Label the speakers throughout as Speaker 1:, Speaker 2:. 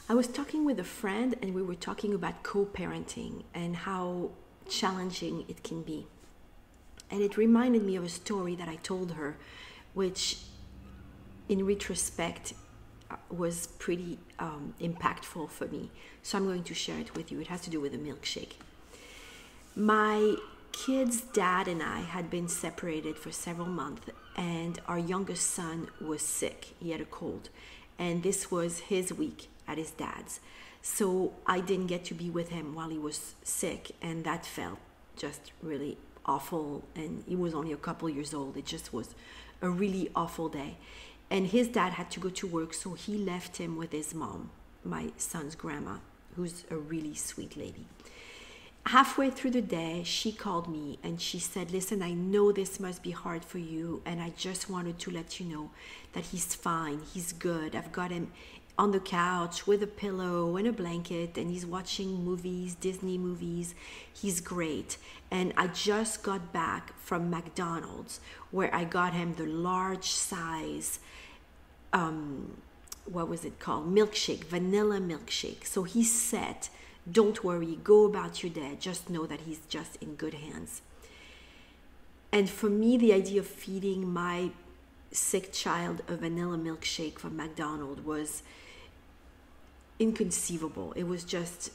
Speaker 1: I was talking with a friend and we were talking about co-parenting and how challenging it can be. And it reminded me of a story that I told her, which in retrospect was pretty impactful for me. So I'm going to share it with you. It has to do with a milkshake. My kid's dad and I had been separated for several months, and our youngest son was sick. He had a cold, and this was his week at his dad's. So I didn't get to be with him while he was sick, and that felt just really awful. And he was only a couple years old. It just was a really awful day. And his dad had to go to work, so he left him with his mom, my son's grandma, who's a really sweet lady. Halfway through the day, she called me and she said, listen, I know this must be hard for you, and I just wanted to let you know that he's fine, he's good. I've got him on the couch with a pillow and a blanket, and he's watching movies, Disney movies. He's great. And I just got back from McDonald's where I got him the large size, what was it called? Milkshake, vanilla milkshake. So he's set. Don't worry, go about your day. Just know that he's just in good hands. And for me, the idea of feeding my sick child a vanilla milkshake from McDonald's was inconceivable. It was just,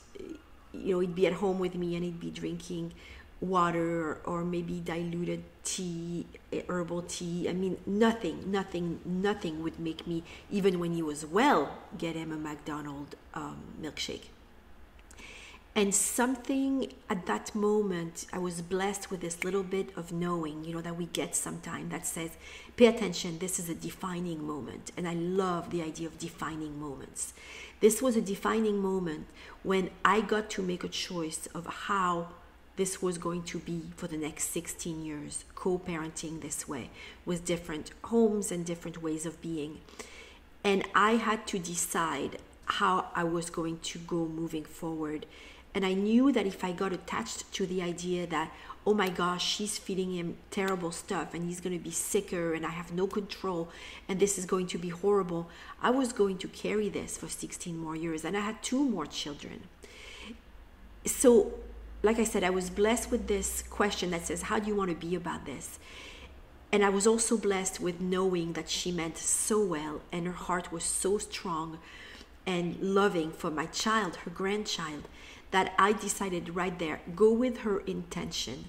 Speaker 1: he'd be at home with me and he'd be drinking water or maybe diluted tea, herbal tea. I mean, nothing would make me, even when he was well, get him a McDonald's milkshake. And something at that moment, I was blessed with this little bit of knowing, that we get sometime that says, pay attention, this is a defining moment. And I love the idea of defining moments. This was a defining moment when I got to make a choice of how this was going to be for the next 16 years, co-parenting this way with different homes and different ways of being. And I had to decide how I was going to go moving forward. And I knew that if I got attached to the idea that, oh my gosh, she's feeding him terrible stuff and he's going to be sicker and I have no control and this is going to be horrible, I was going to carry this for 16 more years. And I had 2 more children. So, like I said, I was blessed with this question that says, how do you want to be about this? And I was also blessed with knowing that she meant so well and her heart was so strong and loving for my child, her grandchild, that I decided right there, go with her intention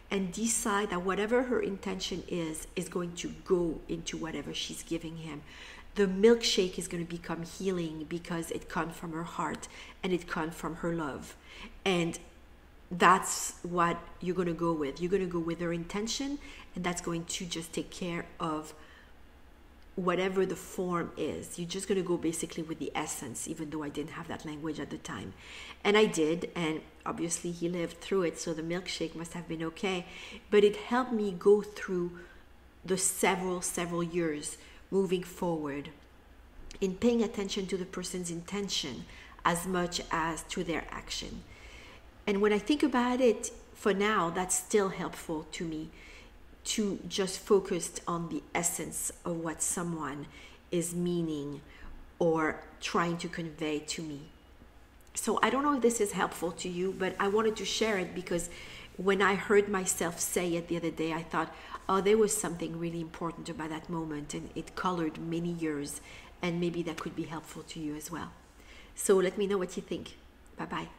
Speaker 1: and decide that whatever her intention is going to go into whatever she's giving him. The milkshake is going to become healing because it comes from her heart and it comes from her love. And that's what you're going to go with. You're going to go with her intention, and that's going to just take care of whatever the form is. You're just going to go basically with the essence, even though I didn't have that language at the time. And I did, and obviously he lived through it, so the milkshake must have been okay. But it helped me go through the several years moving forward in paying attention to the person's intention as much as to their action. And when I think about it, for now, that's still helpful to me, to just focus on the essence of what someone is meaning or trying to convey to me. So I don't know if this is helpful to you, but I wanted to share it because when I heard myself say it the other day, I thought, oh, there was something really important about that moment, and it colored many years, and maybe that could be helpful to you as well. So let me know what you think. Bye-bye.